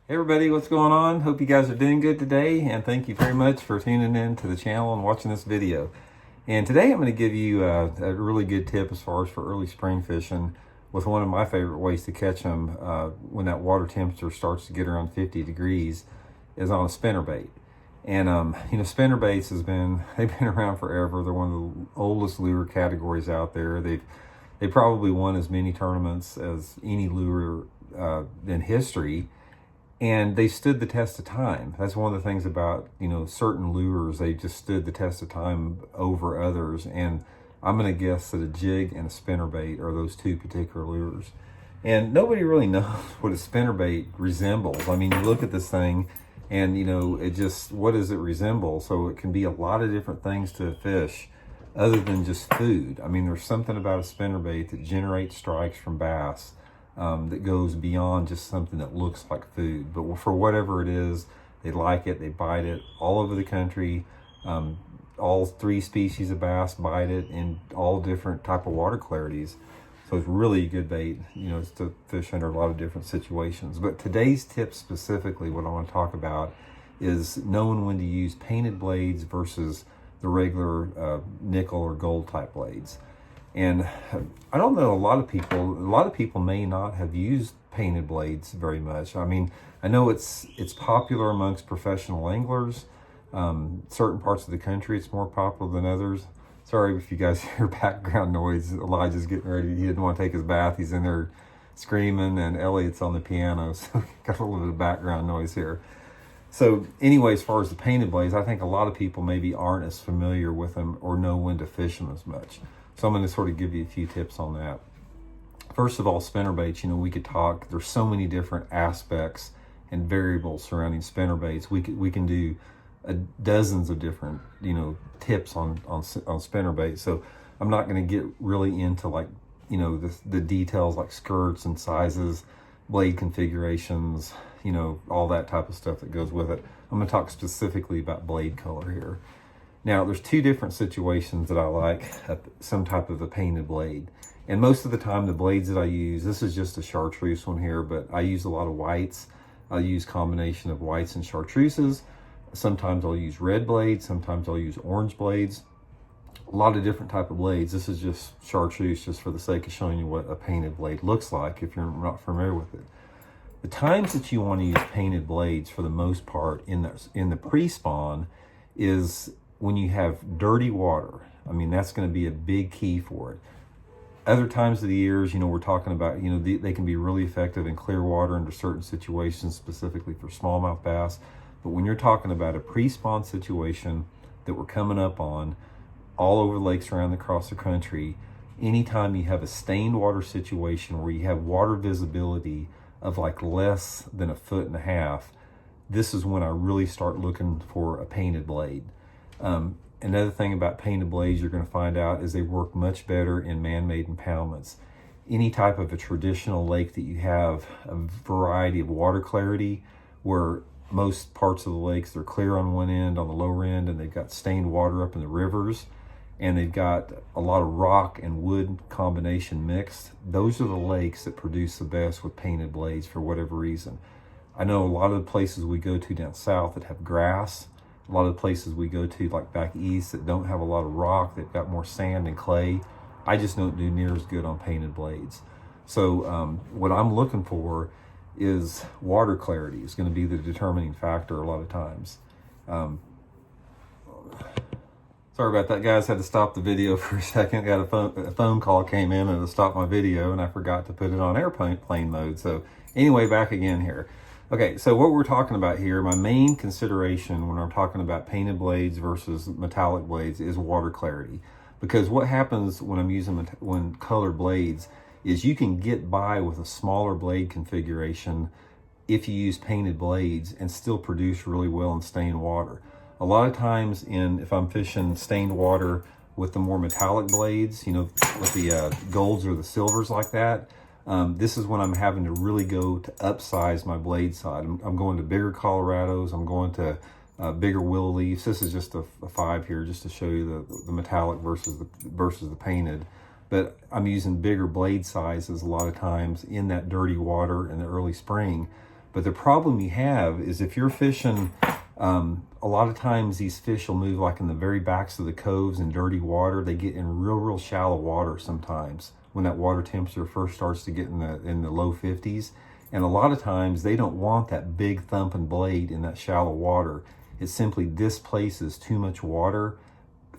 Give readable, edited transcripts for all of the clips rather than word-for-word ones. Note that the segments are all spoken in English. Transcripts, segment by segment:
Hey everybody, what's going on? Hope you guys are doing good today, and thank you very much for tuning in to the channel and watching this video. And today I'm going to give you a really good tip as far as for early spring fishing with one of my favorite ways to catch them when that water temperature starts to get around 50 degrees is on a spinnerbait. And spinnerbaits they've been around forever. They're one of the oldest lure categories out there. They probably won as many tournaments as any lure in history. And they stood the test of time. That's one of the things about, certain lures. They just stood the test of time over others. And I'm going to guess that a jig and a spinnerbait are those two particular lures. And nobody really knows what a spinnerbait resembles. I mean, you look at this thing and, what does it resemble? So it can be a lot of different things to a fish other than just food. I mean, there's something about a spinnerbait that generates strikes from bass that goes beyond just something that looks like food. But for whatever it is, they like it, they bite it all over the country. All three species of bass bite it in all different type of water clarities. So it's really a good bait, it's to fish under a lot of different situations. But today's tip specifically, what I want to talk about is knowing when to use painted blades versus the regular nickel or gold type blades. And I don't know, a lot of people may not have used painted blades very much. I mean, I know it's popular amongst professional anglers. Certain parts of the country, it's more popular than others. Sorry if you guys hear background noise. Elijah's getting ready. He didn't want to take his bath. He's in there screaming, and Elliot's on the piano. So got a little bit of background noise here. So anyway, as far as the painted blades, I think a lot of people maybe aren't as familiar with them or know when to fish them as much. So I'm going to sort of give you a few tips on that. First of all, spinnerbaits, we could talk. There's so many different aspects and variables surrounding spinnerbaits. We can do dozens of different, tips on spinnerbaits. So I'm not going to get really into the details like skirts and sizes, blade configurations, all that type of stuff that goes with it. I'm going to talk specifically about blade color here. Now, there's two different situations that I like some type of a painted blade. And most of the time, the blades that I use, this is just a chartreuse one here, but I use a lot of whites. I use combination of whites and chartreuses. Sometimes I'll use red blades. Sometimes I'll use orange blades. A lot of different type of blades. This is just chartreuse just for the sake of showing you what a painted blade looks like if you're not familiar with it. The times that you want to use painted blades for the most part in the pre-spawn is when you have dirty water. I mean, that's going to be a big key for it. Other times of the years, we're talking about, they can be really effective in clear water under certain situations, specifically for smallmouth bass. But when you're talking about a pre-spawn situation that we're coming up on all over lakes around across the country, anytime you have a stained water situation where you have water visibility of like less than 1.5 feet, this is when I really start looking for a painted blade. Another thing about painted blades you're going to find out is they work much better in man-made impoundments. Any type of a traditional lake that you have a variety of water clarity, where most parts of the lakes, they're clear on one end, on the lower end, and they've got stained water up in the rivers, and they've got a lot of rock and wood combination mixed. Those are the lakes that produce the best with painted blades for whatever reason. I know a lot of the places we go to down south that have grass, a lot of the places we go to like back east that don't have a lot of rock, they've got more sand and clay. I just don't do near as good on painted blades. So what I'm looking for is water clarity is going to be the determining factor a lot of times. Sorry about that, guys. Had to stop the video for a second. Got a phone call came in and it stopped my video, and I forgot to put it on airplane mode. So anyway, back again here. Okay, so what we're talking about here, my main consideration when I'm talking about painted blades versus metallic blades is water clarity. Because what happens when I'm using colored blades is you can get by with a smaller blade configuration if you use painted blades and still produce really well in stained water. A lot of times if I'm fishing stained water with the more metallic blades, with the golds or the silvers like that, this is when I'm having to really go to upsize my blade side. I'm going to bigger Colorados. I'm going to bigger willow leaves. This is just a 5 here just to show you the metallic versus the painted. But I'm using bigger blade sizes a lot of times in that dirty water in the early spring But the problem you have is if you're fishing, a lot of times these fish will move like in the very backs of the coves in dirty water. They get in real shallow water sometimes when that water temperature first starts to get in the low 50s. And a lot of times they don't want that big thumping blade in that shallow water. It simply displaces too much water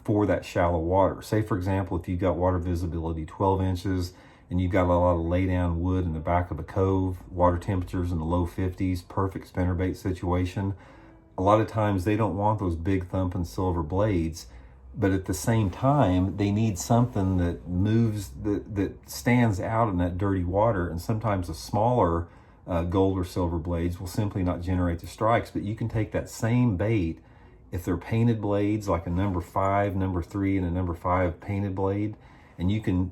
for that shallow water. Say for example, if you've got water visibility 12 inches and you've got a lot of lay down wood in the back of a cove, water temperatures in the low 50s, perfect spinnerbait situation. A lot of times they don't want those big thumping silver blades, but at the same time, they need something that moves, that stands out in that dirty water. And sometimes the smaller gold or silver blades will simply not generate the strikes. But you can take that same bait, if they're painted blades, like a number 5, number 3, and a number 5 painted blade, and you can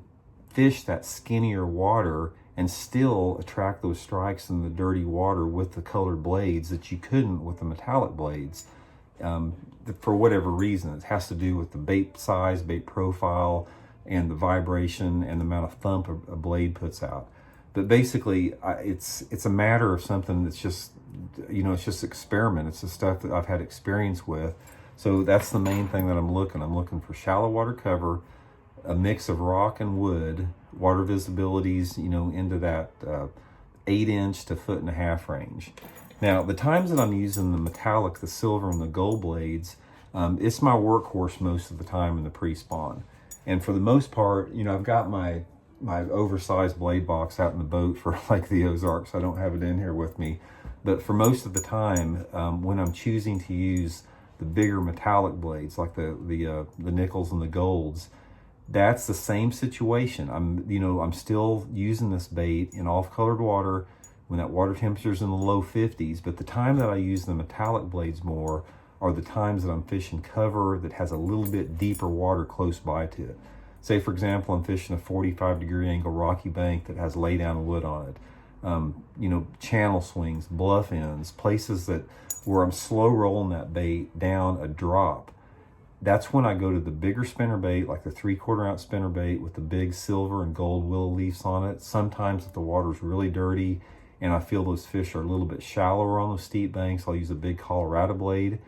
fish that skinnier water and still attract those strikes in the dirty water with the colored blades that you couldn't with the metallic blades. For whatever reason, it has to do with the bait size, bait profile, and the vibration and the amount of thump a blade puts out. But basically, it's a matter of something that's just, it's just experiment. It's the stuff that I've had experience with. So that's the main thing that I'm looking for shallow water cover, a mix of rock and wood, water visibilities, into that 8-inch to 1.5-foot range. Now, the times that I'm using the metallic, the silver and the gold blades, it's my workhorse most of the time in the pre-Spohn. And for the most part, I've got my oversized blade box out in the boat for like the Ozarks. I don't have it in here with me. But for most of the time, when I'm choosing to use the bigger metallic blades, like the nickels and the golds, that's the same situation. I'm still using this bait in off-colored water when that water temperature's in the low 50s, but the time that I use the metallic blades more are the times that I'm fishing cover that has a little bit deeper water close by to it. Say, for example, I'm fishing a 45-degree angle rocky bank that has lay-down wood on it. Channel swings, bluff ends, places where I'm slow rolling that bait down a drop. That's when I go to the bigger spinnerbait, like the 3/4 ounce spinnerbait with the big silver and gold willow leaves on it. Sometimes if the water's really dirty and I feel those fish are a little bit shallower on those steep banks, I'll use a big Colorado blade.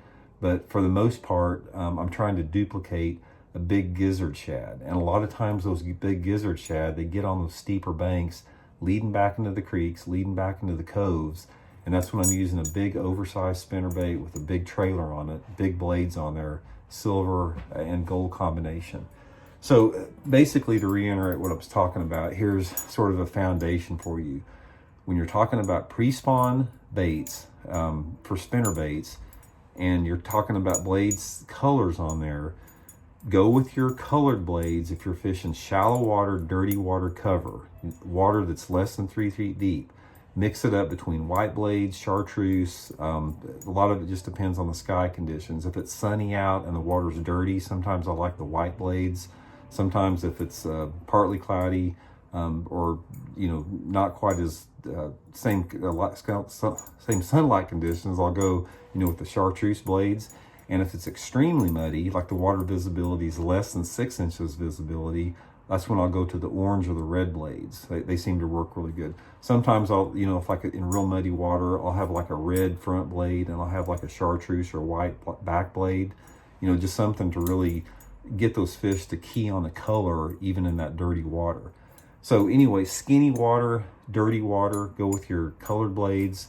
But for the most part, I'm trying to duplicate a big gizzard shad. And a lot of times those big gizzard shad, they get on those steeper banks, leading back into the creeks, leading back into the coves. And that's when I'm using a big oversized spinnerbait with a big trailer on it, big blades on there, silver and gold combination. So basically, to reiterate what I was talking about, here's sort of a foundation for you. When you're talking about pre-Spohn baits for spinnerbaits, and you're talking about blades colors on there, go with your colored blades if you're fishing shallow water, dirty water cover, water that's less than 3 feet deep. Mix it up between white blades, chartreuse. A lot of it just depends on the sky conditions. If it's sunny out and the water's dirty, sometimes I like the white blades. Sometimes if it's partly cloudy or not quite as same sunlight conditions, I'll go with the chartreuse blades. And if it's extremely muddy, like the water visibility is less than 6 inches visibility, that's when I'll go to the orange or the red blades. They seem to work really good. Sometimes I'll, if like in real muddy water, I'll have like a red front blade and I'll have like a chartreuse or white back blade, just something to really get those fish to key on the color even in that dirty water. So anyway, skinny water, dirty water, go with your colored blades.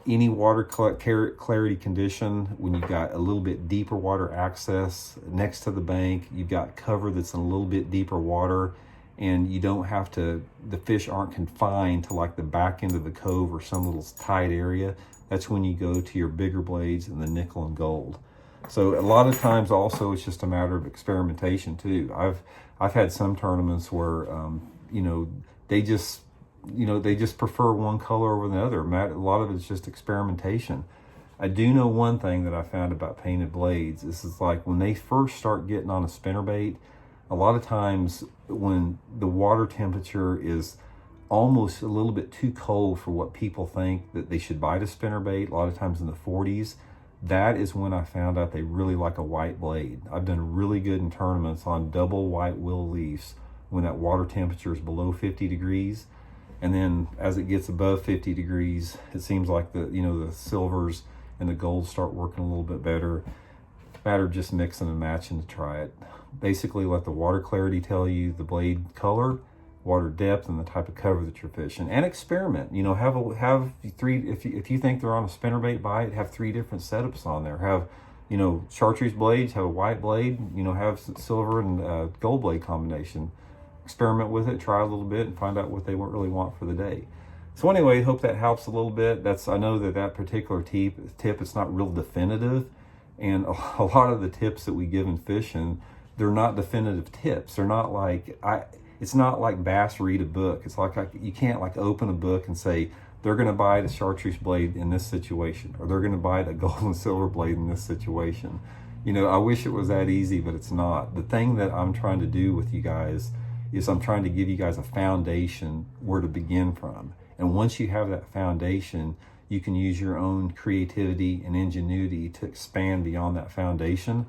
Any water clarity condition, when you've got a little bit deeper water access next to the bank, you've got cover that's in a little bit deeper water, and you don't have to, the fish aren't confined to like the back end of the cove or some little tight area. That's when you go to your bigger blades and the nickel and gold. So a lot of times also it's just a matter of experimentation too. I've had some tournaments where they just prefer one color over the other. A lot of it's just experimentation. I do know one thing that I found about painted blades. This is like when they first start getting on a spinnerbait, a lot of times when the water temperature is almost a little bit too cold for what people think that they should bite a spinnerbait, a lot of times in the 40s, that is when I found out they really like a white blade. I've done really good in tournaments on double white willow leaves when that water temperature is below 50 degrees. And then as it gets above 50 degrees, it seems like the silvers and the golds start working a little bit better. Matter of just mixing and matching to try it. Basically, let the water clarity tell you the blade color, water depth, and the type of cover that you're fishing. And experiment. Have three. If you think they're on a spinnerbait bite, have 3 different setups on there. Have chartreuse blades, have a white blade. Have silver and gold blade combination. Experiment with it, try a little bit, and find out what they really want for the day. So anyway, hope that helps a little bit. I know that particular tip, it's not real definitive, and a lot of the tips that we give in fishing, they're not definitive tips. They're not like it's not like bass read a book. It's like you can't like open a book and say they're going to bite a chartreuse blade in this situation, or they're going to bite a gold and silver blade in this situation. I wish it was that easy, but it's not. The thing that I'm trying to do with you guys is I'm trying to give you guys a foundation where to begin from. And once you have that foundation, you can use your own creativity and ingenuity to expand beyond that foundation.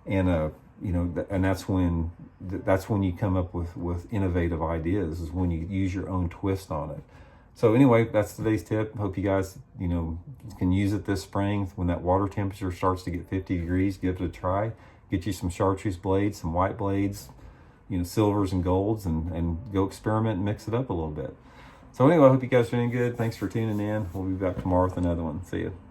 And and that's when you come up with innovative ideas, is when you use your own twist on it. So anyway, that's today's tip. Hope you guys can use it this spring. When that water temperature starts to get 50 degrees, give it a try. Get you some chartreuse blades, some white blades, silvers and golds, and go experiment and mix it up a little bit. So anyway, I hope you guys are doing good. Thanks for tuning in. We'll be back tomorrow with another one. See you.